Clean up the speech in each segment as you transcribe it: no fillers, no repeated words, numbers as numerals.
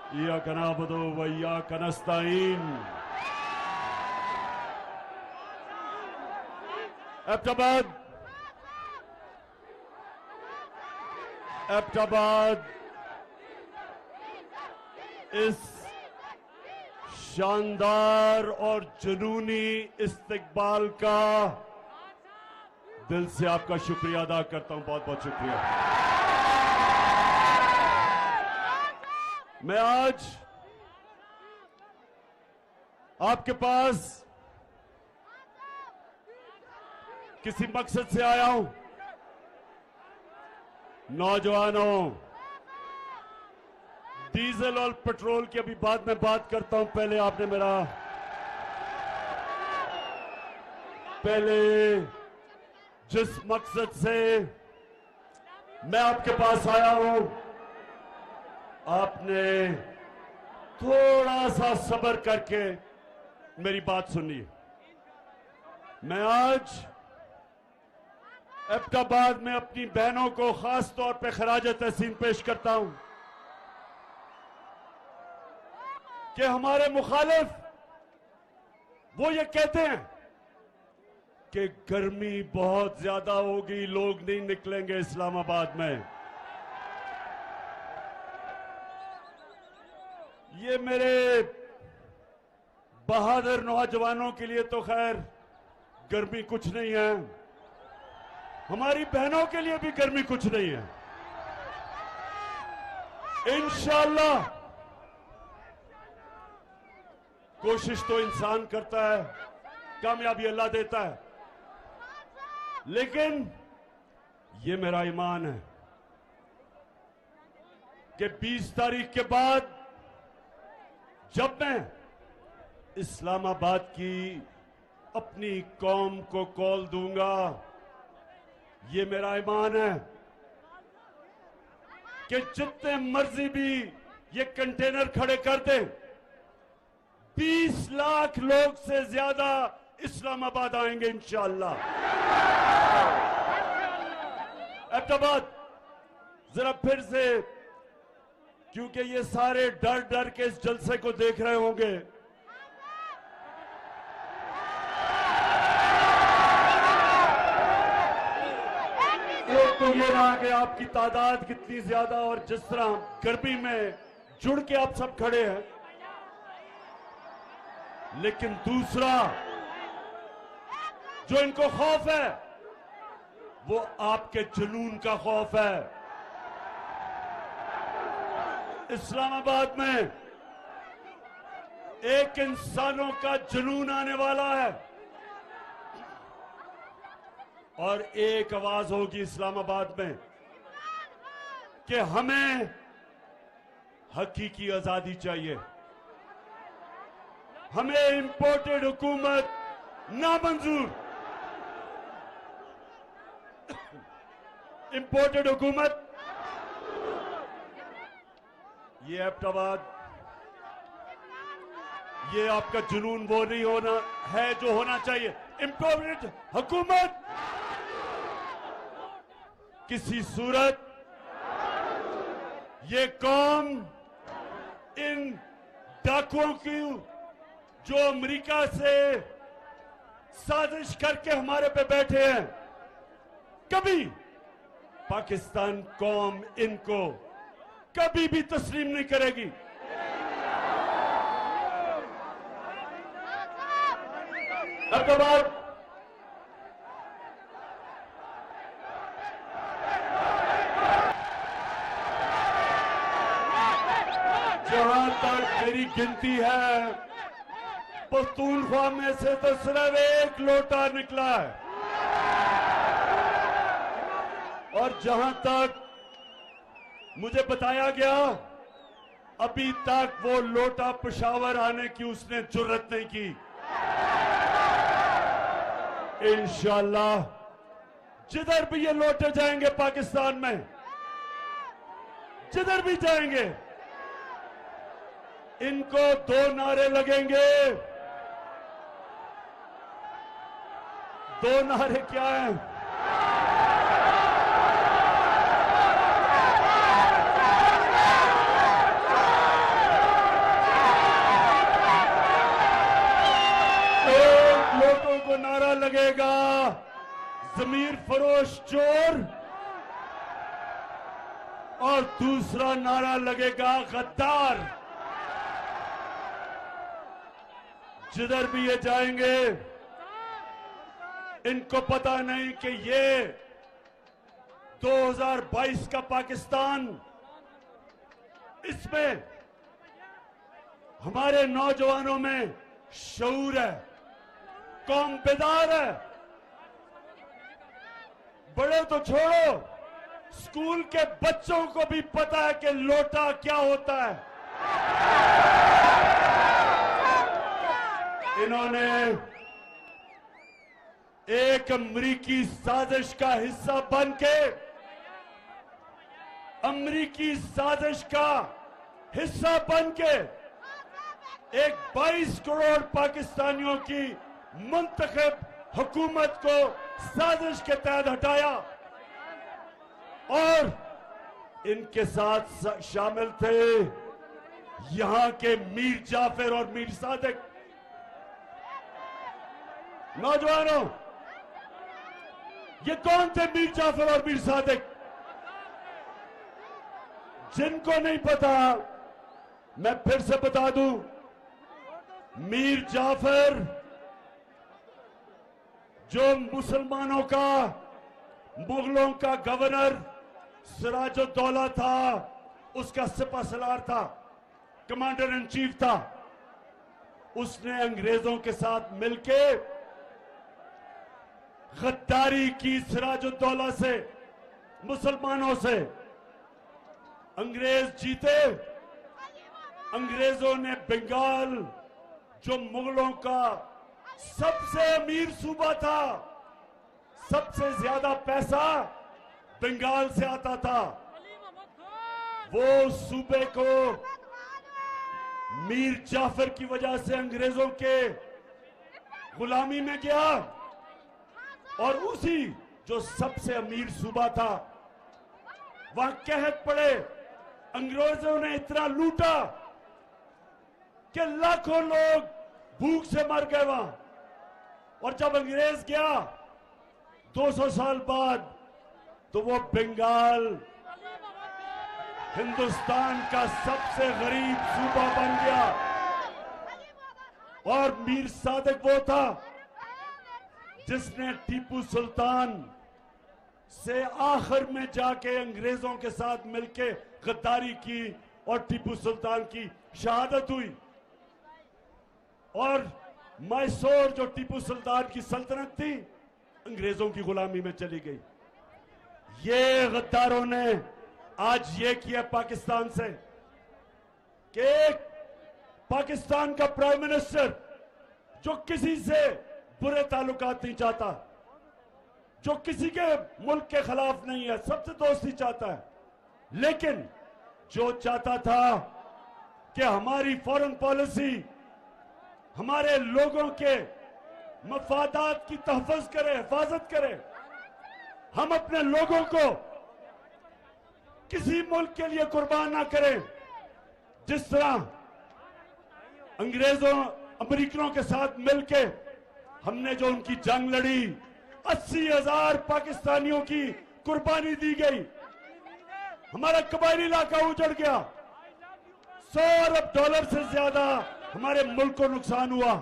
इय्याका नअबुदु व इय्याका नस्तईन। एबटाबाद इस शानदार और जुनूनी इस्तकबाल का दिल से आपका शुक्रिया अदा करता हूं। बहुत बहुत शुक्रिया। मैं आज आपके पास किसी मकसद से आया हूं। नौजवानों, डीजल और पेट्रोल की अभी बाद में बात करता हूं। पहले जिस मकसद से मैं आपके पास आया हूं, आपने थोड़ा सा सब्र करके मेरी बात सुनिए। मैं आज एबटाबाद में अपनी बहनों को खास तौर पे खराज तहसीन पेश करता हूं कि हमारे मुखालिफ वो ये कहते हैं कि गर्मी बहुत ज्यादा होगी, लोग नहीं निकलेंगे इस्लामाबाद में। ये मेरे बहादुर नौजवानों के लिए तो खैर गर्मी कुछ नहीं है, हमारी बहनों के लिए भी गर्मी कुछ नहीं है। इंशाअल्लाह कोशिश तो इंसान करता है, कामयाबी अल्लाह देता है, लेकिन ये मेरा ईमान है कि 20 तारीख के बाद जब मैं इस्लामाबाद की अपनी कौम को कॉल दूंगा, ये मेरा ईमान है कि जितने मर्जी भी ये कंटेनर खड़े कर दें, 20 लाख लोग से ज्यादा इस्लामाबाद आएंगे इंशाअल्लाह। एबटाबाद जरा फिर से, क्योंकि ये सारे डर डर के इस जलसे को देख रहे होंगे, तो ये रहा कि आपकी तादाद कितनी ज्यादा और जिस तरह गर्मी में जुड़ के आप सब खड़े हैं, लेकिन दूसरा जो इनको खौफ है वो आपके जुनून का खौफ है। इस्लामाबाद में एक इंसानों का जुनून आने वाला है और एक आवाज होगी इस्लामाबाद में कि हमें हकीकी आजादी चाहिए, हमें इंपोर्टेड हुकूमत नामंजूर। इंपोर्टेड हुकूमत, ये एबटाबाद, ये आपका जुनून वो नहीं होना है जो होना चाहिए। इंपोर्टेड हुकूमत किसी सूरत ये कौम इन डाकुओं की जो अमेरिका से साजिश करके हमारे पे बैठे हैं, कभी पाकिस्तान कौम इनको कभी भी तस्लीम नहीं करेगी। एबटाबाद जहां तक मेरी गिनती है, पख्तूनख्वा में से तो सिर्फ एक लोटा निकला है, और जहां तक मुझे बताया गया, अभी तक वो लोटा पेशावर आने की उसने जुर्रत नहीं की। इंशाअल्लाह जिधर भी ये लोटे जाएंगे पाकिस्तान में, जिधर भी जाएंगे, इनको 2 नारे लगेंगे। 2 नारे क्या हैं? जमीर फरोश चोर और दूसरा नारा लगेगा गद्दार। जिधर भी ये जाएंगे इनको पता नहीं कि ये 2022 का पाकिस्तान, इसमें हमारे नौजवानों में शऊर है, कौम बेदार है। बड़े तो छोड़ो, स्कूल के बच्चों को भी पता है कि लोटा क्या होता है। इन्होंने एक अमरीकी साजिश का हिस्सा बनके, अमरीकी साजिश का हिस्सा बनके एक 22 करोड़ पाकिस्तानियों की मुंतखब हुकूमत को साजिश के तहत हटाया और इनके साथ शामिल थे यहां के मीर जाफर और मीर सादिक। नौजवानों, ये कौन थे मीर जाफर और मीर सादिक? जिनको नहीं पता, मैं फिर से बता दूं, मीर जाफर जो मुसलमानों का, मुगलों का गवर्नर सिराजुद्दौला था, उसका सिपहसालार था, कमांडर इन चीफ था। उसने अंग्रेजों के साथ मिलके गद्दारी की सिराजुद्दौला से, मुसलमानों से। अंग्रेज जीते, अंग्रेजों ने बंगाल, जो मुगलों का सबसे अमीर सूबा था, सबसे ज्यादा पैसा बंगाल से आता था, वो सूबे को मीर जाफर की वजह से अंग्रेजों के गुलामी में गया और उसी जो सबसे अमीर सूबा था वहां कहत पड़े। अंग्रेजों ने इतना लूटा कि लाखों लोग भूख से मर गए वहां। और जब अंग्रेज गया 200 साल बाद, तो वो बंगाल हिंदुस्तान का सबसे गरीब सूबा बन गया। और मीर सादिक वो था जिसने टीपू सुल्तान से आखिर में जाके अंग्रेजों के साथ मिलके गद्दारी की और टीपू सुल्तान की शहादत हुई। और मैसूर जो टीपू सुल्तान की सल्तनत थी, अंग्रेजों की गुलामी में चली गई। ये गद्दारों ने आज ये किया पाकिस्तान से कि पाकिस्तान का प्राइम मिनिस्टर जो किसी से बुरे ताल्लुकात नहीं चाहता, जो किसी के मुल्क के खिलाफ नहीं है, सबसे दोस्ती चाहता है, लेकिन जो चाहता था कि हमारी फॉरेन पॉलिसी हमारे लोगों के मफादात की तहफ़्फ़ुज़ करे, हिफाजत करे, हम अपने लोगों को किसी मुल्क के लिए कुर्बान ना करें। जिस तरह अंग्रेजों, अमेरिकनों के साथ मिलके हमने जो उनकी जंग लड़ी, 80,000 पाकिस्तानियों की कुर्बानी दी गई, हमारा कबायली इलाका उजड़ गया, $100 अरब से ज्यादा हमारे मुल्क को नुकसान हुआ।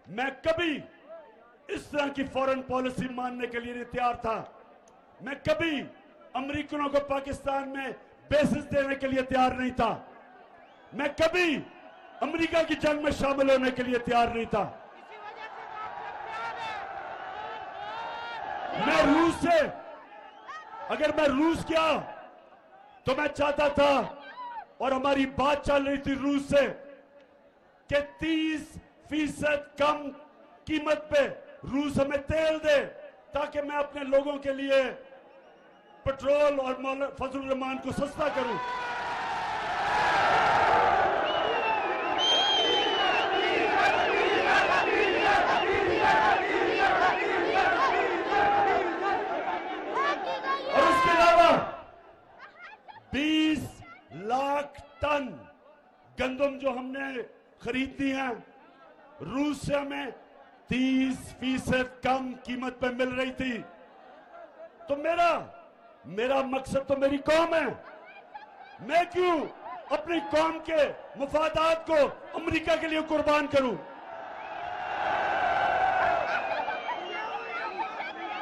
मैं कभी इस तरह की फॉरेन पॉलिसी मानने के लिए नहीं तैयार था। मैं कभी अमेरिकनों को पाकिस्तान में बेसिस देने के लिए तैयार नहीं था। मैं कभी अमेरिका की जंग में शामिल होने के लिए तैयार नहीं था। मैं रूस से, अगर मैं रूस गया तो मैं चाहता था, और हमारी बात चल रही थी रूस से, कि 30% कम कीमत पे रूस हमें तेल दे, ताकि मैं अपने लोगों के लिए पेट्रोल और फजलुर रहमान को सस्ता करूं। और उसके अलावा 20 लाख टन गंदम जो हमने खरीदनी है रूस से, हमें 30% कम कीमत पे मिल रही थी। तो मेरा मकसद तो मेरी कौम है। मैं क्यों अपनी कौम के मुफादात को अमेरिका के लिए कुर्बान करूं?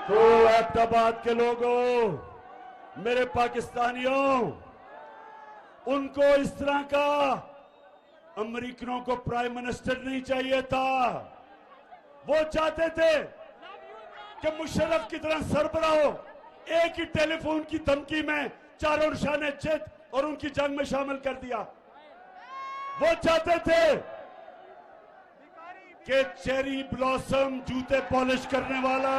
तो एबटाबाद के लोगों, मेरे पाकिस्तानियों, उनको इस तरह का अमेरिकनों को प्राइम मिनिस्टर नहीं चाहिए था। वो चाहते थे कि मुशर्रफ की तरह सरबराह हो। एक ही टेलीफोन की धमकी में चारों निशाने चित और उनकी जंग में शामिल कर दिया। वो चाहते थे कि चेरी ब्लॉसम जूते पॉलिश करने वाला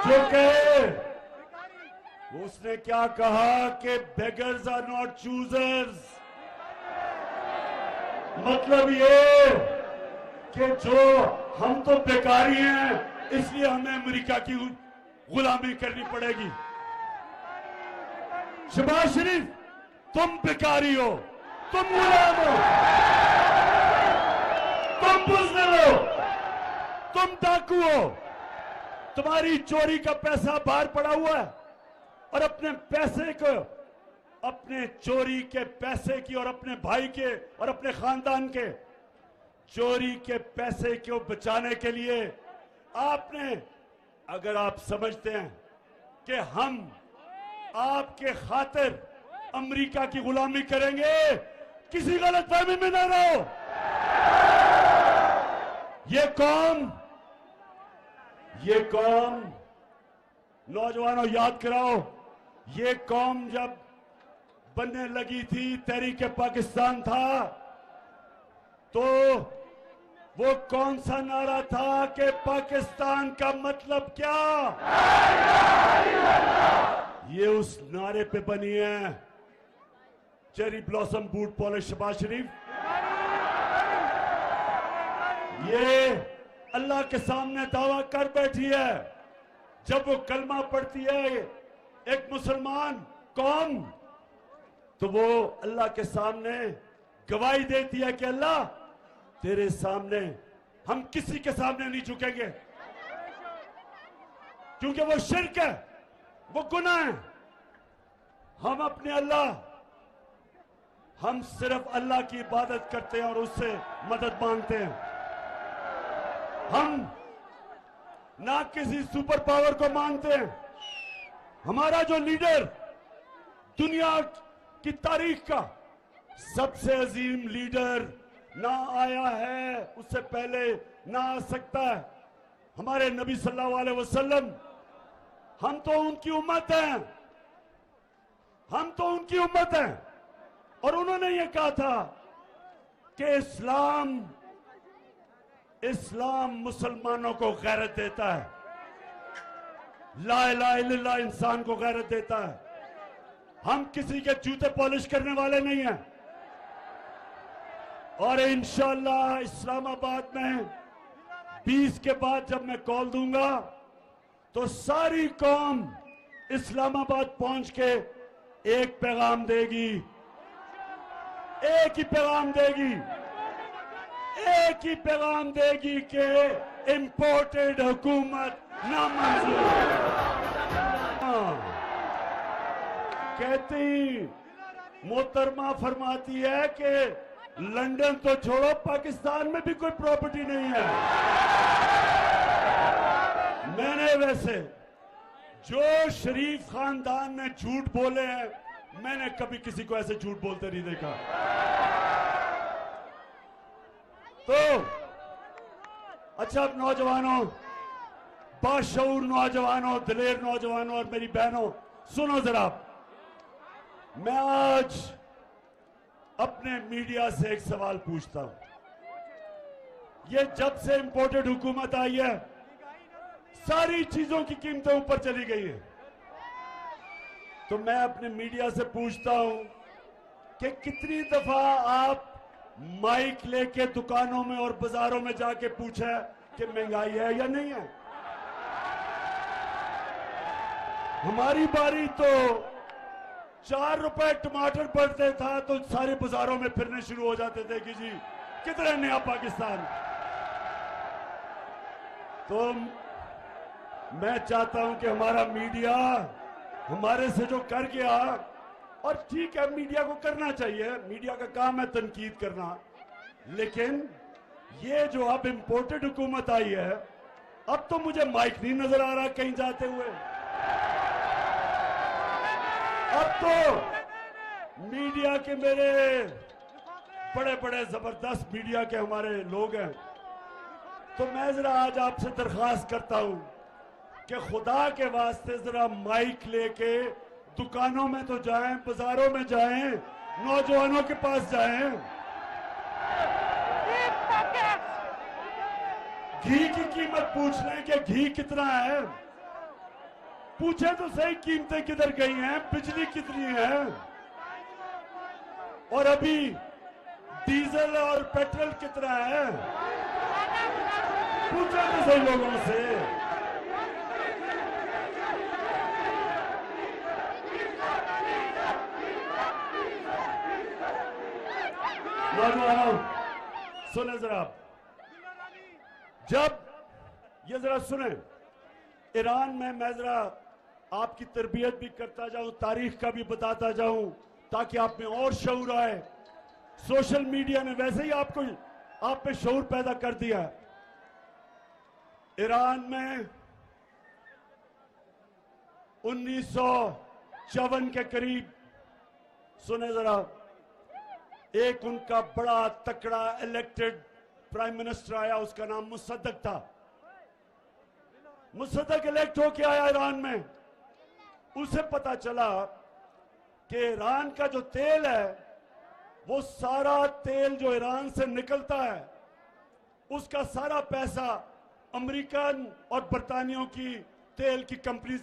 जो कहे, उसने क्या कहा कि बेगर्स आर नॉट चूजर्स। मतलब ये कि जो हम तो बेकारी हैं, इसलिए हमें अमेरिका की गुलामी करनी पड़ेगी। शहबाज शरीफ, तुम बेकारी हो, तुम गुलाम हो, तुम बुज़दिल हो, तुम डाकू हो। तुम्हारी चोरी का पैसा बाहर पड़ा हुआ है और अपने पैसे को, अपने चोरी के पैसे की और अपने भाई के और अपने खानदान के चोरी के पैसे को बचाने के लिए आपने, अगर आप समझते हैं कि हम आपके खातिर अमेरिका की गुलामी करेंगे, किसी गलतफहमी में ना रहो। ये कौम, नौजवानों याद कराओ, ये कौम जब बनने लगी थी, तहरीक पाकिस्तान था, तो वो कौन सा नारा था कि पाकिस्तान का मतलब क्या? ये उस नारे पे बनी है cherry blossom boot polish Shahbaz Sharif. ये अल्लाह के सामने दावा कर बैठी है। जब वो कलमा पढ़ती है एक मुसलमान कौम, तो वो अल्लाह के सामने गवाही देती है कि अल्लाह, तेरे सामने हम किसी के सामने नहीं झुकेंगे, क्योंकि वो शिर्क है, वो गुनाह है। हम अपने अल्लाह, हम सिर्फ अल्लाह की इबादत करते हैं और उससे मदद मांगते हैं। हम ना किसी सुपर पावर को मांगते हैं। हमारा जो लीडर दुनिया की तारीख का सबसे अजीम लीडर ना आया है, उससे पहले ना आ सकता है, हमारे नबी सल्लल्लाहु अलैहि वसल्लम। हम तो उनकी उम्मत हैं, हम तो उनकी उम्मत हैं। और उन्होंने ये कहा था कि इस्लाम मुसलमानों को गैरत देता है, ला इलाहा इल्लल्लाह इंसान को गैरत देता है। हम किसी के जूते पॉलिश करने वाले नहीं हैं। और इंशाअल्लाह इस्लामाबाद में 20 के बाद जब मैं कॉल दूंगा, तो सारी कौम इस्लामाबाद पहुंच के एक पैगाम देगी, एक ही पैगाम देगी, एक ही पैगाम देगी कि इंपोर्टेड हुकूमत नामंजूर। कहती मोहतरमा फरमाती है कि लंदन तो छोड़ो, पाकिस्तान में भी कोई प्रॉपर्टी नहीं है। मैंने वैसे जो शरीफ खानदान ने झूठ बोले हैं, मैंने कभी किसी को ऐसे झूठ बोलते नहीं देखा। तो अच्छा नौजवानों, बाशऊर नौजवानों, दिलेर नौजवानों और मेरी बहनों, सुनो जरा। मैं आज अपने मीडिया से एक सवाल पूछता हूं। ये जब से इंपोर्टेड हुकूमत आई है, सारी चीजों की कीमतें ऊपर चली गई हैं। तो मैं अपने मीडिया से पूछता हूं कि कितनी दफा आप माइक लेके दुकानों में और बाजारों में जाके पूछा कि महंगाई है या नहीं है? हमारी बारी तो 4 रुपए टमाटर पड़ते था तो सारे बाजारों में फिरने शुरू हो जाते थे कि जी किधर है नया पाकिस्तान? तो मैं चाहता हूं कि हमारा मीडिया हमारे से जो कर गया, और ठीक है मीडिया को करना चाहिए, मीडिया का काम है तनकीद करना, लेकिन ये जो अब इंपोर्टेड हुकूमत आई है, अब तो मुझे माइक नहीं नजर आ रहा कहीं जाते हुए। अब तो मीडिया के मेरे बड़े बड़े जबरदस्त मीडिया के हमारे लोग हैं, तो मैं जरा आज आपसे दरख्वास्त करता हूं कि खुदा के वास्ते जरा माइक लेके दुकानों में तो जाएं, बाजारों में जाएं, नौजवानों के पास जाएं। घी की कीमत पूछ लें कि घी कितना है, पूछे तो सही कीमतें किधर गई हैं, बिजली कितनी है, और अभी डीजल और पेट्रोल कितना है, पूछे तो सही लोगों से। नौजवानों सुने जरा, जब ये जरा सुने, ईरान में मैं जरा आपकी तरबियत भी करता जाऊं, तारीख का भी बताता जाऊं, ताकि आप में और शऊर आए। सोशल मीडिया ने वैसे ही आप में शऊर पैदा कर दिया है। ईरान में 1954 के करीब, सुने जरा, एक उनका बड़ा तकड़ा इलेक्टेड प्राइम मिनिस्टर आया, उसका नाम मुसद्दक था। मुसद्दक इलेक्ट होके आया ईरान में, उसे पता चला कि ईरान का जो तेल है, वो सारा तेल जो ईरान से निकलता है, उसका सारा पैसा अमेरिकन और बरतानियों की तेल की कंपनीज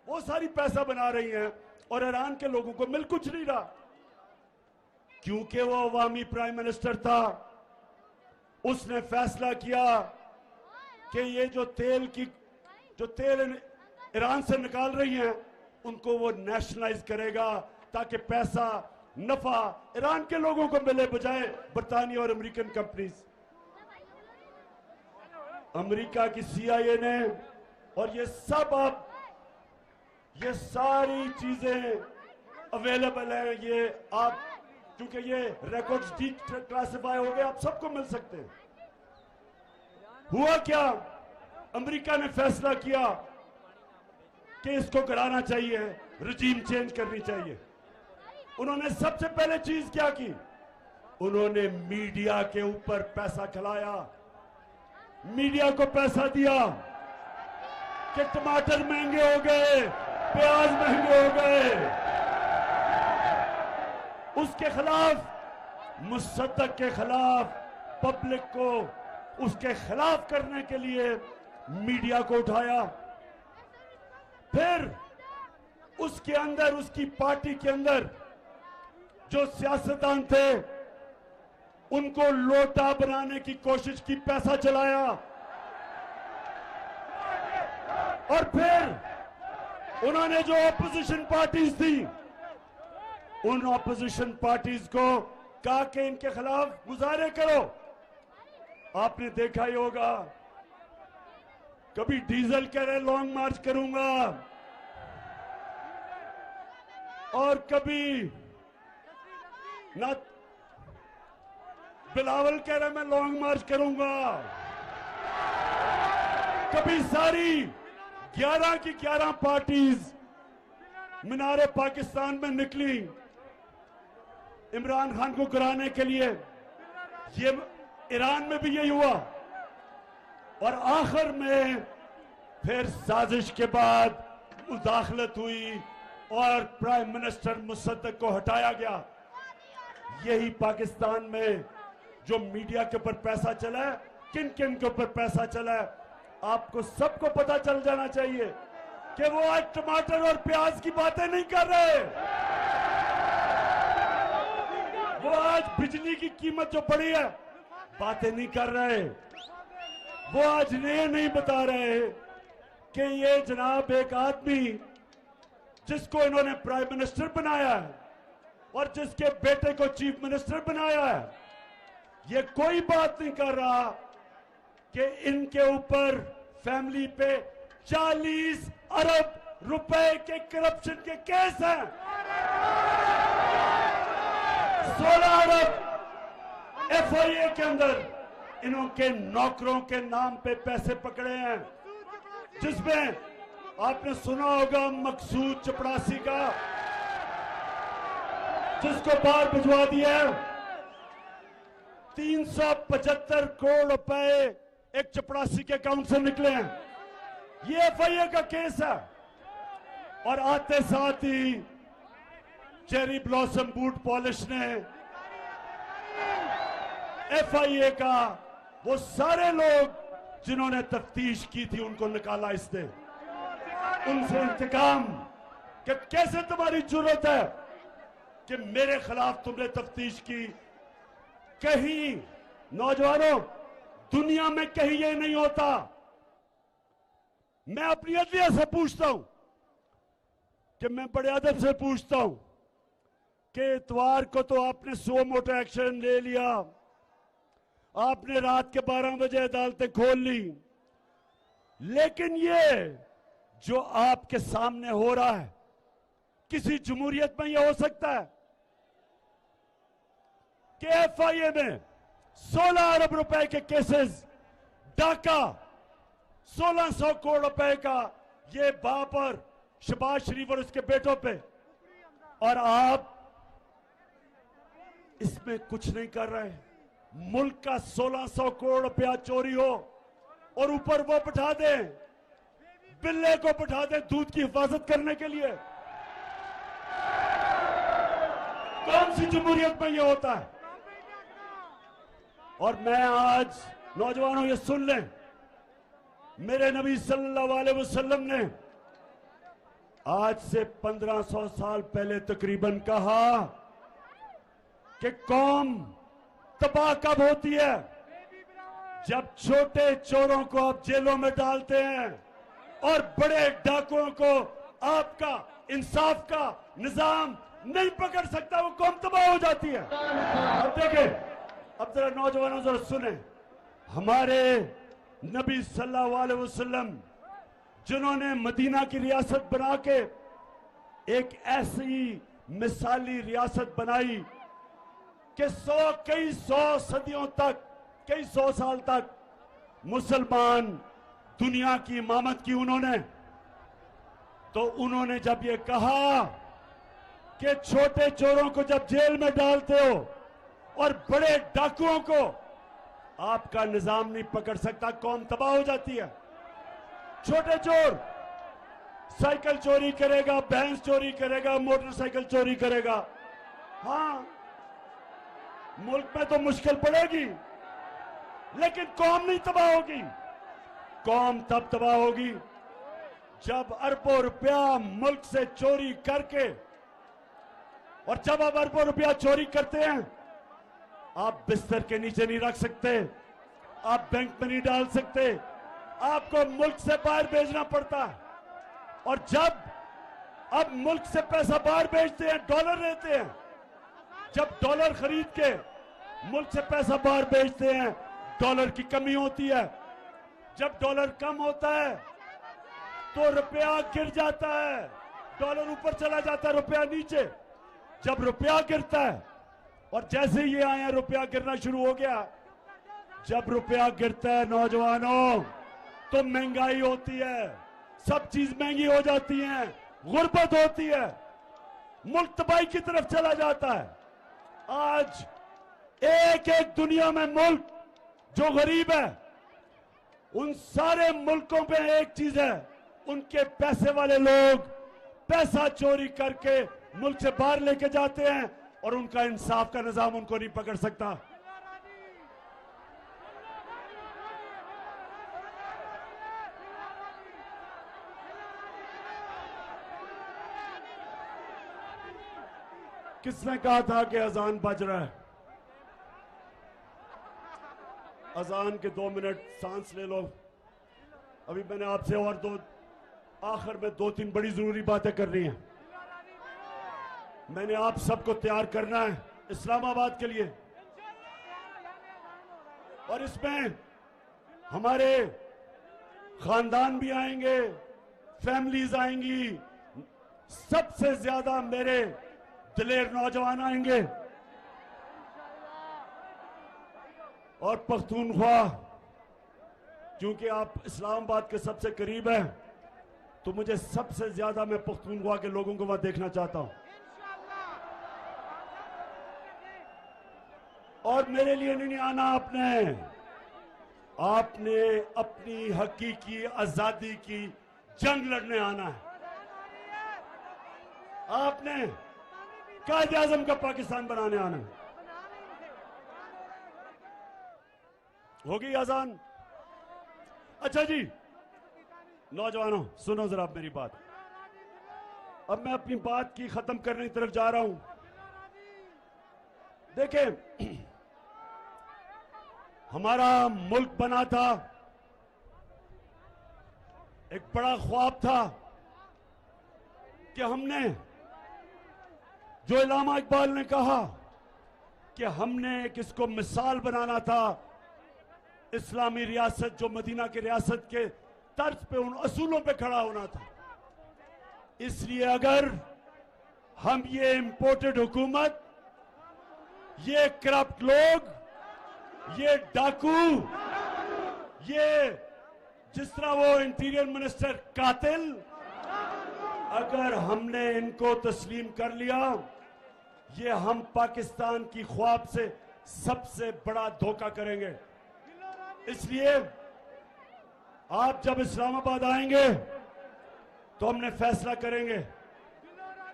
वो सारी पैसा बना रही हैं, और ईरान के लोगों को मिल कुछ नहीं रहा, क्योंकि वो अवामी प्राइम मिनिस्टर था। उसने फैसला किया कि ये जो तेल ईरान से निकाल रही हैं, उनको वो नेशनलाइज करेगा, ताकि पैसा नफा ईरान के लोगों को मिले, बजाय बरतानिया और अमेरिकन कंपनीज। अमेरिका की CIA ने, और ये सब अब ये सारी चीजें अवेलेबल हैं, ये आप क्योंकि ये रिकॉर्ड्स डिक्लासिफाई हो गए, आप सबको मिल सकते हैं। हुआ क्या, अमेरिका ने फैसला किया कि इसको गिराना चाहिए, रजीम चेंज करनी चाहिए। उन्होंने सबसे पहले चीज क्या की, उन्होंने मीडिया के ऊपर पैसा खिलाया, मीडिया को पैसा दिया कि टमाटर महंगे हो गए, प्याज महंगे हो गए। उसके खिलाफ, मुसद्दक के खिलाफ, पब्लिक को उसके खिलाफ करने के लिए मीडिया को उठाया। फिर उसके अंदर, उसकी पार्टी के अंदर जो सियासतदान थे, उनको लोटा बनाने की कोशिश की, पैसा चलाया, और फिर उन्होंने जो ऑपोजिशन पार्टीज थी, उन ऑपोजिशन पार्टीज को कहा कि इनके खिलाफ मुजाहरे करो। आपने देखा ही होगा, कभी डीजल कह रहे लॉन्ग मार्च करूंगा, और कभी ना बिलावल कह रहे मैं लॉन्ग मार्च करूंगा। कभी सारी 11 की 11 पार्टीज मीनारे पाकिस्तान में निकली इमरान खान को गिराने के लिए। ये ईरान में भी यही हुआ, और आखिर में फिर साजिश के बाद मुदाखलत हुई और प्राइम मिनिस्टर मुसद्दक को हटाया गया। यही पाकिस्तान में जो मीडिया के ऊपर पैसा चला है, किन किन के ऊपर पैसा चला है, आपको सबको पता चल जाना चाहिए कि वो आज टमाटर और प्याज की बातें नहीं कर रहे, वो आज बिजली की कीमत जो बढ़ी है बातें नहीं कर रहे, वो आज ये नहीं बता रहे कि ये जनाब एक आदमी जिसको इन्होंने प्राइम मिनिस्टर बनाया है और जिसके बेटे को चीफ मिनिस्टर बनाया है, ये कोई बात नहीं कर रहा कि इनके ऊपर फैमिली पे 40 अरब रुपए के करप्शन के केस हैं। 16 अरब एफआईए के अंदर इनके नौकरों के नाम पे पैसे पकड़े हैं, जिसमें आपने सुना होगा मकसूद चपड़ासी का, जिसको बाहर भिजवा दिया। 375 करोड़ रुपए एक चपड़ासी के अकाउंट से निकले हैं। ये एफआईए का केस है। और आते साथ ही चेरी ब्लॉसम बूट पॉलिश ने एफआईए का वो सारे लोग जिन्होंने तफ्तीश की थी उनको निकाला इसने, उनसे इंतकाम कि कैसे तुम्हारी जरूरत है कि मेरे खिलाफ तुमने तफ्तीश की। कहीं नौजवानों, दुनिया में कहीं ये नहीं होता। मैं अपनी अदलिया से पूछता हूं कि मैं बड़े अदब से पूछता हूं कि इतवार को तो आपने सो मोटो एक्शन ले लिया, आपने रात के 12 बजे अदालतें खोल ली, लेकिन ये जो आपके सामने हो रहा है किसी जमहूरियत में यह हो सकता है कि एफआईए में 16 अरब रुपए के केसेस, डाका 1600 करोड़ रुपए का ये बाबर शहबाज शरीफ और उसके बेटों पे, और आप इसमें कुछ नहीं कर रहे। मुल्क का 1600 करोड़ रुपया चोरी हो और ऊपर वो बिठा दें, बिल्ले को बिठा दें दूध की हिफाजत करने के लिए। कौन सी जमहूरियत में ये होता है? और मैं आज नौजवानों ये सुन लें, मेरे नबी सल्लल्लाहु अलैहि वसल्लम ने आज से 1500 साल पहले तकरीबन कहा कि कौम तबाह कब होती है? जब छोटे चोरों को आप जेलों में डालते हैं और बड़े डाकुओं को आपका इंसाफ का निजाम नहीं पकड़ सकता, वो कौम तबाह हो जाती है। अब देखें, अब जरा नौजवानों जरा सुने, हमारे नबी सल्लल्लाहु अलैहि वसल्लम जिन्होंने मदीना की रियासत बना के एक ऐसी मिसाली रियासत बनाई कि कई सौ सदियों तक, कई सौ साल तक मुसलमान दुनिया की इमामत की उन्होंने, तो उन्होंने जब ये कहा कि छोटे चोरों को जब जेल में डालते हो और बड़े डाकुओं को आपका निजाम नहीं पकड़ सकता, कौम तबाह हो जाती है। छोटे चोर साइकिल चोरी करेगा, भैंस चोरी करेगा, मोटरसाइकिल चोरी करेगा, हाँ मुल्क में तो मुश्किल पड़ेगी, लेकिन कौम नहीं तबाह होगी। कौम तब तबाह होगी जब अरबों रुपया मुल्क से चोरी करके, और जब आप अरबों रुपया चोरी करते हैं, आप बिस्तर के नीचे नहीं रख सकते, आप बैंक में नहीं डाल सकते, आपको मुल्क से बाहर भेजना पड़ता है। और जब अब मुल्क से पैसा बाहर भेजते हैं, डॉलर लेते हैं, जब डॉलर खरीद के मुल्क से पैसा बाहर भेजते हैं, डॉलर की कमी होती है। जब डॉलर कम होता है तो रुपया गिर जाता है, डॉलर ऊपर चला जाता है, रुपया नीचे। जब रुपया गिरता है, और जैसे ये आए हैं रुपया गिरना शुरू हो गया, जब रुपया गिरता है नौजवानों तो महंगाई होती है, सब चीज महंगी हो जाती है, गुर्बत होती है, मुल्क तबाही की तरफ चला जाता है। आज एक एक दुनिया में मुल्क जो गरीब है, उन सारे मुल्कों पे एक चीज है, उनके पैसे वाले लोग पैसा चोरी करके मुल्क से बाहर लेके जाते हैं और उनका इंसाफ का निजाम उनको नहीं पकड़ सकता। किसने कहा था कि अजान बज रहा है? अजान के 2 मिनट सांस ले लो। अभी मैंने आपसे और आखिर में 2-3 बड़ी जरूरी बातें करनी है। मैंने आप सबको तैयार करना है इस्लामाबाद के लिए। और इसमें हमारे खानदान भी आएंगे, फैमिलीज आएंगी, सबसे ज्यादा मेरे दिलेर नौजवान आएंगे। और पख्तूनख्वा, क्योंकि आप इस्लामाबाद के सबसे करीब हैं, तो मुझे सबसे ज्यादा मैं पख्तूनख्वा के लोगों को वहां देखना चाहता हूं। और मेरे लिए नहीं आना आपने अपनी हकीकी आजादी की जंग लड़ने आना है। आपने कायदे आजम का पाकिस्तान बनाने आना है। होगी आजान? अच्छा जी, नौजवानों सुनो जरा मेरी बात। अब मैं अपनी बात की खत्म करने की तरफ जा रहा हूं। देखें, हमारा मुल्क बना था, एक बड़ा ख्वाब था कि हमने, जो इल्लामा इकबाल ने कहा कि हमने एक इसको मिसाल बनाना था, इस्लामी रियासत जो मदीना की रियासत के तर्ज पे, उन असूलों पे खड़ा होना था। इसलिए अगर हम ये इंपोर्टेड हुकूमत, ये करप्ट लोग, ये डाकू, ये जिस तरह वो इंटीरियर मिनिस्टर कातिल, अगर हमने इनको तस्लीम कर लिया, ये हम पाकिस्तान की ख्वाब से सबसे बड़ा धोखा करेंगे। इसलिए आप जब इस्लामाबाद आएंगे तो हमने फैसला करेंगे,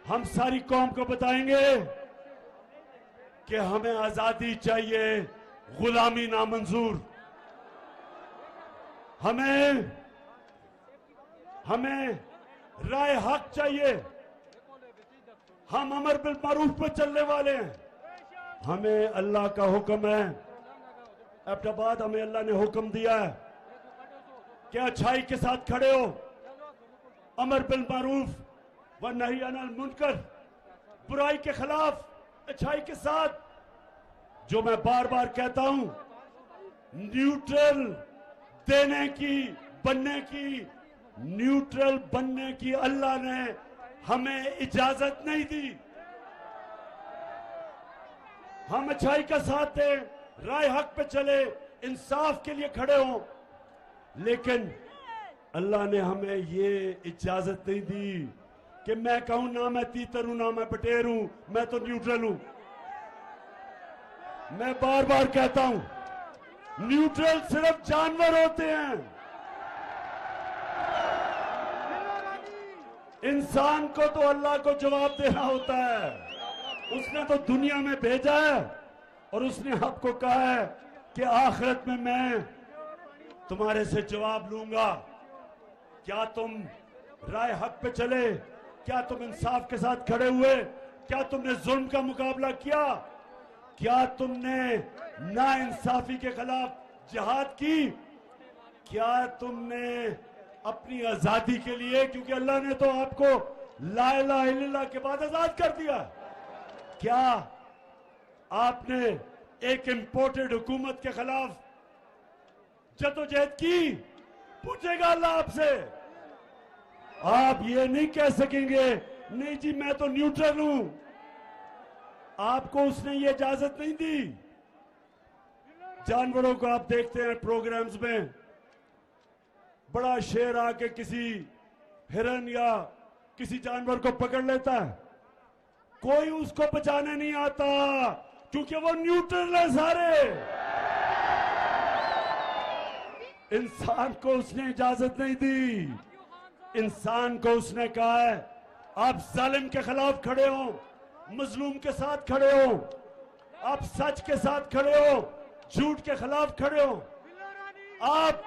हम सारी कौम को बताएंगे कि हमें आजादी चाहिए, गुलामी नामंजूर। हमें राय हक चाहिए। हम अमर बिल मारूफ पे चलने वाले हैं। हमें अल्लाह का हुक्म है, एबटाबाद हमें अल्लाह ने हुक्म दिया है कि अच्छाई के साथ खड़े हो, अमर बिल मारूफ व नही अनिल मुनकर, बुराई के खिलाफ अच्छाई के साथ। जो मैं बार बार कहता हूं, न्यूट्रल बनने की अल्लाह ने हमें इजाजत नहीं दी। हम अच्छाई का साथ दें, राय हक पे चले, इंसाफ के लिए खड़े हों, लेकिन अल्लाह ने हमें ये इजाजत नहीं दी कि मैं कहूं ना मैं तीतर हूं ना मैं बटेर हूं, मैं तो न्यूट्रल हूं। मैं बार बार कहता हूं, न्यूट्रल सिर्फ जानवर होते हैं। इंसान को तो अल्लाह को जवाब देना होता है। उसने तो दुनिया में भेजा है और उसने आपको कहा है कि आखिरत में मैं तुम्हारे से जवाब लूंगा। क्या तुम राय हक पे चले? क्या तुम इंसाफ के साथ खड़े हुए? क्या तुमने जुल्म का मुकाबला किया? क्या तुमने नाइंसाफी के खिलाफ जिहाद की? क्या तुमने अपनी आजादी के लिए, क्योंकि अल्लाह ने तो आपको ला इलाहा इल्लल्लाह के बाद आजाद कर दिया, क्या आपने एक इंपोर्टेड हुकूमत के खिलाफ जदोजहद की? पूछेगा अल्लाह आपसे। आप ये नहीं कह सकेंगे नहीं जी मैं तो न्यूट्रल हूं। आपको उसने ये इजाजत नहीं दी। जानवरों को आप देखते हैं प्रोग्राम्स में, बड़ा शेर आके किसी हिरन या किसी जानवर को पकड़ लेता है, कोई उसको बचाने नहीं आता क्योंकि वो न्यूट्रल है सारे। इंसान को उसने इजाजत नहीं दी। इंसान को उसने कहा है आप जालिम के खिलाफ खड़े हो, मजलूम के साथ खड़े हो, आप सच के साथ खड़े हो, झूठ के खिलाफ खड़े हो, आप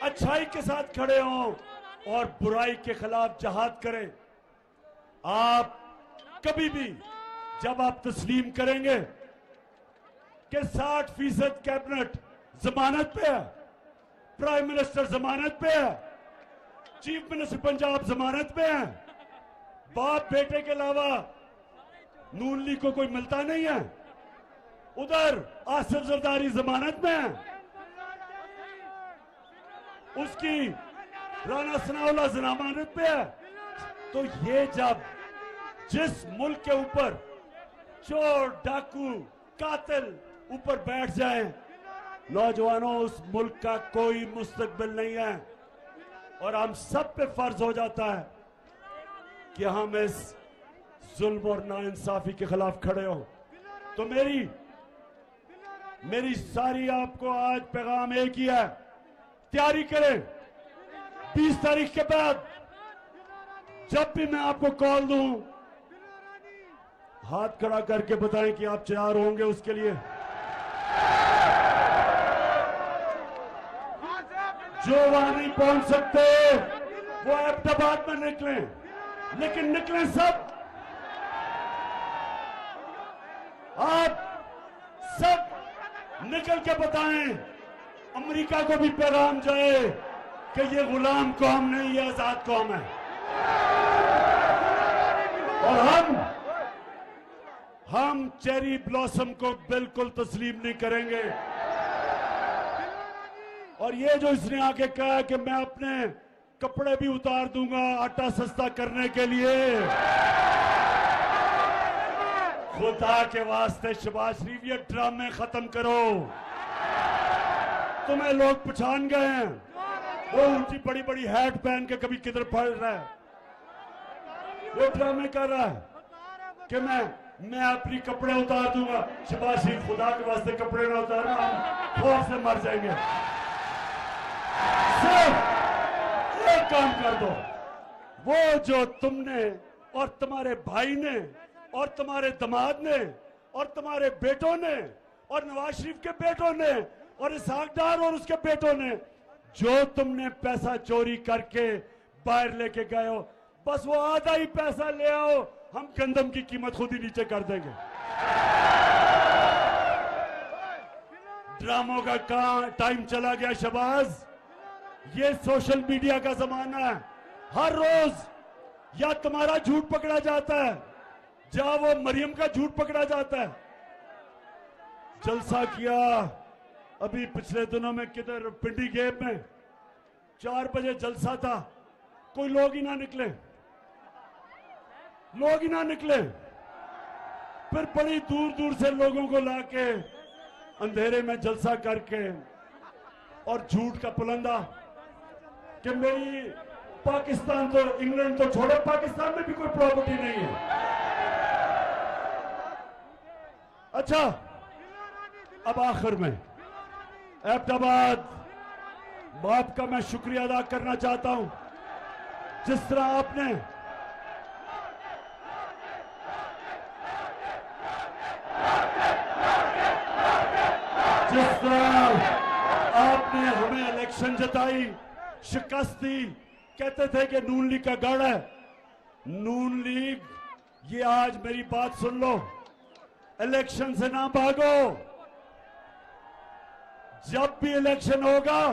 अच्छाई के साथ खड़े हो और बुराई के खिलाफ जिहाद करें। आप कभी भी जब आप तस्लीम करेंगे कि 60% कैबिनेट जमानत पे है, प्राइम मिनिस्टर जमानत पे है, चीफ मिनिस्टर पंजाब जमानत पे है, बाप बेटे के अलावा नून लीग को कोई मिलता नहीं है, उधर आसिफ जरदारी जमानत में है, उसकी राना सनाउल्लाह जमानत पे है। तो ये जब जिस मुल्क के ऊपर चोर डाकू कातिल ऊपर बैठ जाए, नौजवानों, उस मुल्क का कोई मुस्तकबिल नहीं है। और हम सब पे फर्ज हो जाता है कि हम इस जुल्म और नाइंसाफी के खिलाफ खड़े हों। तो मेरी सारी आपको आज पैगाम एक ही है, तैयारी करें। 20 तारीख के बाद जब भी मैं आपको कॉल दूं, हाथ खड़ा करके बताएं कि आप तैयार होंगे उसके लिए। जो वहां नहीं पहुंच सकते वो अहमदाबाद में निकलें, लेकिन निकलें सब। आप सब निकल के बताएं, अमेरिका को भी पैगाम जाए कि ये गुलाम कौम नहीं, ये आजाद कौम है। और हम चेरी ब्लॉसम को बिल्कुल तस्लीम नहीं करेंगे। और ये जो इसने आके कहा कि मैं अपने कपड़े भी उतार दूंगा आटा सस्ता करने के लिए, खुदा के वास्ते शहबाज शरीफ ये ड्रामे खत्म करो। तुम्हें लोग पहचान गए हैं, वो ऊंची बड़ी बड़ी हैट पहन के कभी किधर पड़ रहा है, वो ड्रामे कर रहा है कि मैं अपनी कपड़े उतार दूंगा। शहबाज शरीफ खुदा के वास्ते कपड़े ना उतारना, हम खौफ से मर जाएंगे। सिर्फ एक काम कर दो, वो जो तुमने और तुम्हारे भाई ने और तुम्हारे दामाद ने और तुम्हारे बेटों ने और नवाज शरीफ के बेटों ने और इसहाक डार और उसके बेटों ने जो तुमने पैसा चोरी करके बाहर लेके गए हो, बस वो आधा ही पैसा ले आओ, हम गंदम की कीमत खुद ही नीचे कर देंगे। ड्रामों का टाइम चला गया शहबाज। ये सोशल मीडिया का जमाना है, हर रोज या तुम्हारा झूठ पकड़ा जाता है या वो मरियम का झूठ पकड़ा जाता है। जलसा किया अभी पिछले दिनों में किधर, पिंडी गेप में 4 बजे जलसा था, कोई लोग ही ना निकले, फिर बड़ी दूर दूर से लोगों को लाके अंधेरे में जलसा करके और झूठ का पुलंदा कि मेरी पाकिस्तान तो, इंग्लैंड तो छोड़ो, पाकिस्तान में भी कोई प्रॉपर्टी नहीं है। अच्छा, अब आखिर में अहमदाबाद बाप का मैं शुक्रिया अदा करना चाहता हूं, जिस तरह आपने हमें इलेक्शन जताई, शिकस्त दी, कहते थे कि नून लीग का गढ़ है। नून लीग, ये आज मेरी बात सुन लो, इलेक्शन से ना भागो। जब भी इलेक्शन होगा,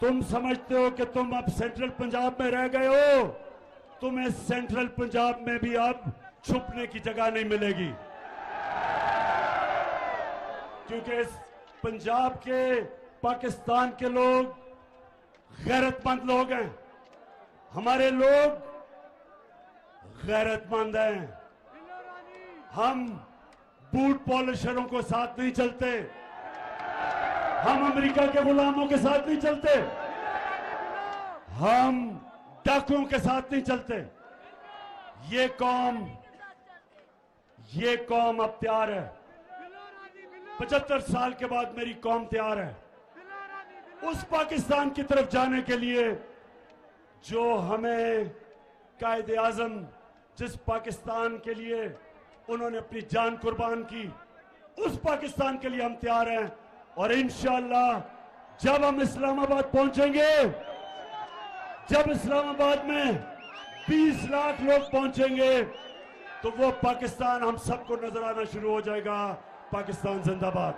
तुम समझते हो कि तुम अब सेंट्रल पंजाब में रह गए हो, तुम्हें सेंट्रल पंजाब में भी अब छुपने की जगह नहीं मिलेगी, क्योंकि इस पंजाब के, पाकिस्तान के लोग गैरतमंद लोग हैं। हमारे लोग गैरतमंद हैं। हम बूट पॉलिशरों को साथ नहीं चलते, हम अमेरिका के गुलामों के साथ नहीं चलते, हम डाकुओं के साथ नहीं चलते। ये कौम अब तैयार है। 75 साल के बाद मेरी कौम तैयार है उस पाकिस्तान की तरफ जाने के लिए जो हमें कायदे आजम, जिस पाकिस्तान के लिए उन्होंने अपनी जान कुर्बान की, उस पाकिस्तान के लिए हम तैयार हैं। और इंशाअल्लाह जब हम इस्लामाबाद पहुंचेंगे, जब इस्लामाबाद में 20 लाख लोग पहुंचेंगे, तो वो पाकिस्तान हम सबको नजर आना शुरू हो जाएगा। पाकिस्तान जिंदाबाद।